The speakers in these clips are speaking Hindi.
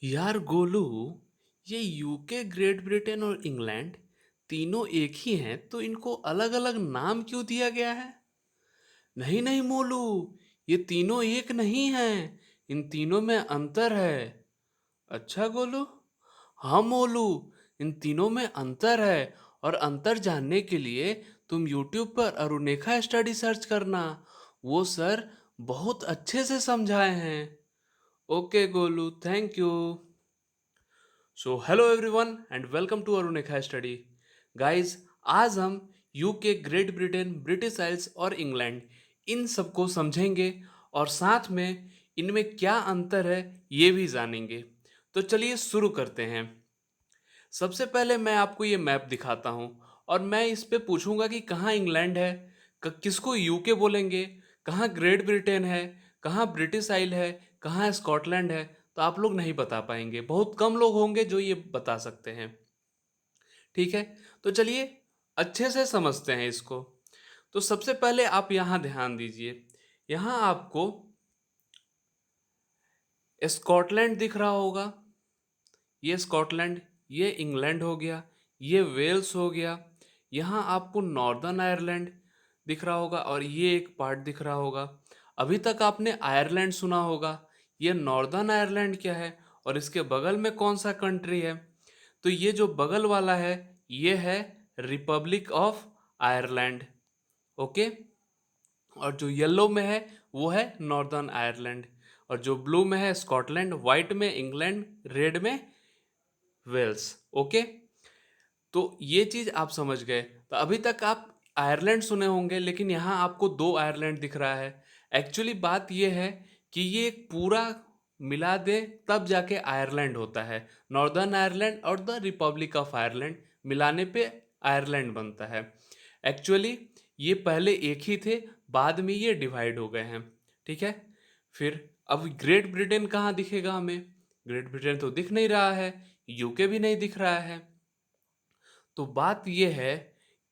यार गोलू, ये यूके, ग्रेट ब्रिटेन और इंग्लैंड तीनों एक ही हैं, तो इनको अलग अलग नाम क्यों दिया गया है? नहीं नहीं मोलू, ये तीनों एक नहीं हैं। इन तीनों में अंतर है। अच्छा गोलू। हाँ मोलू, इन तीनों में अंतर है। और अंतर जानने के लिए तुम YouTube पर अरुणेखा स्टडी सर्च करना। वो सर बहुत अच्छे से समझाए हैं। Okay Golu, thank you. So hello everyone and welcome to अरुणेखा स्टडी। गाइस, आज हम UK, great Britain, British isles और इंग्लैंड इन सबको समझेंगे और साथ में इनमें क्या अंतर है ये भी जानेंगे। तो चलिए शुरू करते हैं। सबसे पहले मैं आपको ये मैप दिखाता हूँ और मैं इस पे पूछूंगा कि कहाँ इंग्लैंड है, किसको यूके बोलेंगे, कहाँ ग्रेट ब्रिटेन है, कहाँ ब्रिटिश आइल है, कहाँ स्कॉटलैंड है। तो आप लोग नहीं बता पाएंगे, बहुत कम लोग होंगे जो ये बता सकते हैं। ठीक है, तो चलिए अच्छे से समझते हैं इसको। तो सबसे पहले आप यहाँ ध्यान दीजिए। यहाँ आपको स्कॉटलैंड दिख रहा होगा। ये स्कॉटलैंड, ये इंग्लैंड हो गया, ये वेल्स हो गया। यहाँ आपको नॉर्दर्न आयरलैंड दिख रहा होगा और ये एक पार्ट दिख रहा होगा। अभी तक आपने आयरलैंड सुना होगा। ये नॉर्दर्न आयरलैंड क्या है और इसके बगल में कौन सा कंट्री है? तो ये जो बगल वाला है, ये है रिपब्लिक ऑफ आयरलैंड। ओके। और जो येलो में है वो है नॉर्दर्न आयरलैंड। और जो ब्लू में है स्कॉटलैंड, वाइट में इंग्लैंड, रेड में वेल्स। ओके। तो ये चीज आप समझ गए। तो अभी तक आप आयरलैंड सुने होंगे, लेकिन यहाँ आपको दो आयरलैंड दिख रहा है। एक्चुअली बात ये है कि ये एक पूरा मिला दे तब जाके आयरलैंड होता है। नॉर्दर्न आयरलैंड और द रिपब्लिक ऑफ आयरलैंड मिलाने पे आयरलैंड बनता है। एक्चुअली ये पहले एक ही थे, बाद में ये डिवाइड हो गए हैं। ठीक है। फिर अब ग्रेट ब्रिटेन कहाँ दिखेगा हमें? ग्रेट ब्रिटेन तो दिख नहीं रहा है, यूके भी नहीं दिख रहा है। तो बात यह है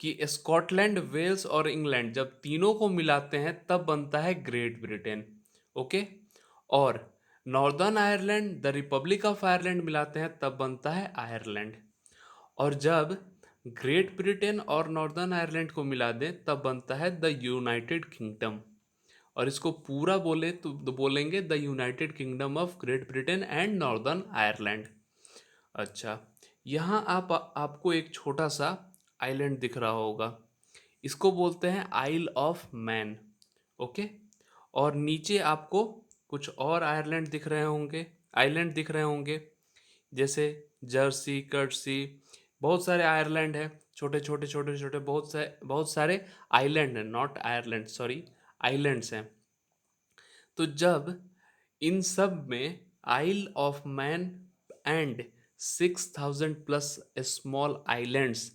कि स्कॉटलैंड, वेल्स और इंग्लैंड जब तीनों को मिलाते हैं तब बनता है ग्रेट ब्रिटेन। ओके। और northern Ireland, the Republic of Ireland मिलाते हैं तब बनता है आयरलैंड। और जब ग्रेट ब्रिटेन और नॉर्दर्न आयरलैंड को मिला दें तब बनता है द यूनाइटेड किंगडम। और इसको पूरा बोले तो बोलेंगे the United kingdom of great Britain and northern Ireland. अच्छा। यहाँ आपको एक छोटा सा आइलैंड दिख रहा होगा। इसको बोलते हैं आइल ऑफ मैन। ओके। और नीचे आपको कुछ और आयरलैंड दिख रहे होंगे, आइलैंड दिख रहे होंगे, जैसे जर्सी, कर्सी। बहुत सारे आयरलैंड है, छोटे छोटे छोटे छोटे बहुत सारे आइलैंड हैं, नॉट आयरलैंड, सॉरी, आइलैंड्स हैं। तो जब इन सब में Isle of Man and 6,000 plus small islands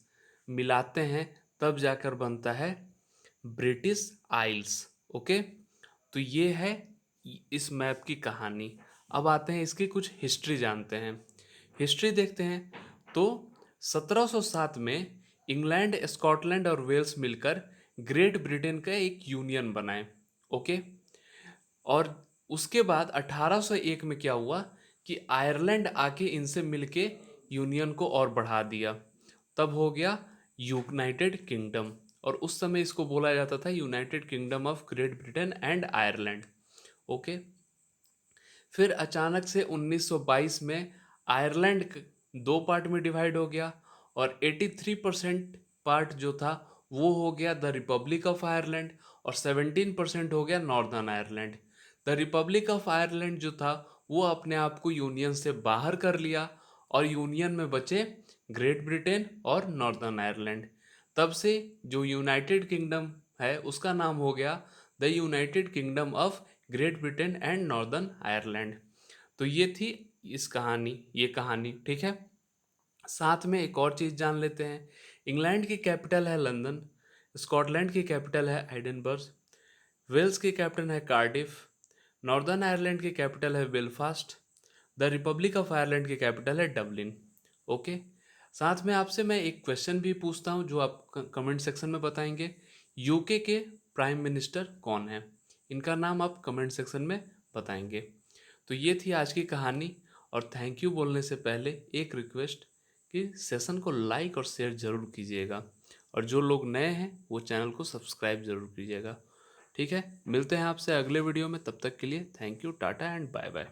मिलाते हैं तब जाकर बनता है ब्रिटिश आइल्स। ओके। तो ये है इस मैप की कहानी। अब आते हैं इसकी कुछ हिस्ट्री जानते हैं। हिस्ट्री देखते हैं। तो 1707 में इंग्लैंड, स्कॉटलैंड और वेल्स मिलकर ग्रेट ब्रिटेन का एक यूनियन बनाए। ओके। और उसके बाद 1801 में क्या हुआ कि आयरलैंड आके इनसे मिलके यूनियन को और बढ़ा दिया। तब हो गया यूनाइटेड किंगडम। और उस समय इसको बोला जाता था United kingdom of great Britain and Ireland. Okay. फिर अचानक से 1922 में आयरलैंड दो पार्ट में डिवाइड हो गया और 83% पार्ट जो था वो हो गया द रिपब्लिक ऑफ आयरलैंड और 17% हो गया northern Ireland. The Republic of Ireland जो था वो अपने आप को यूनियन से बाहर कर लिया और यूनियन में बचे ग्रेट ब्रिटेन और नॉर्दर्न आयरलैंड। तब से जो यूनाइटेड किंगडम है उसका नाम हो गया the United kingdom of great Britain and northern Ireland. तो ये थी ये कहानी। ठीक है। साथ में एक और चीज़ जान लेते हैं। इंग्लैंड की कैपिटल है लंदन, स्कॉटलैंड की कैपिटल है एडिनबर्ग, वेल्स की कैपिटल है कार्डिफ, नॉर्दर्न आयरलैंड की कैपिटल है Belfast, the Republic of Ireland की कैपिटल है डबलिन। ओके। साथ में आपसे मैं एक क्वेश्चन भी पूछता हूँ जो आप कमेंट सेक्शन में बताएंगे। यूके के प्राइम मिनिस्टर कौन है? इनका नाम आप कमेंट सेक्शन में बताएंगे। तो ये थी आज की कहानी। और थैंक यू बोलने से पहले एक रिक्वेस्ट कि सेशन को लाइक और शेयर ज़रूर कीजिएगा, और जो लोग नए हैं वो चैनल को सब्सक्राइब ज़रूर कीजिएगा। ठीक है, मिलते हैं आपसे अगले वीडियो में, तब तक के लिए thank you, tata and bye bye.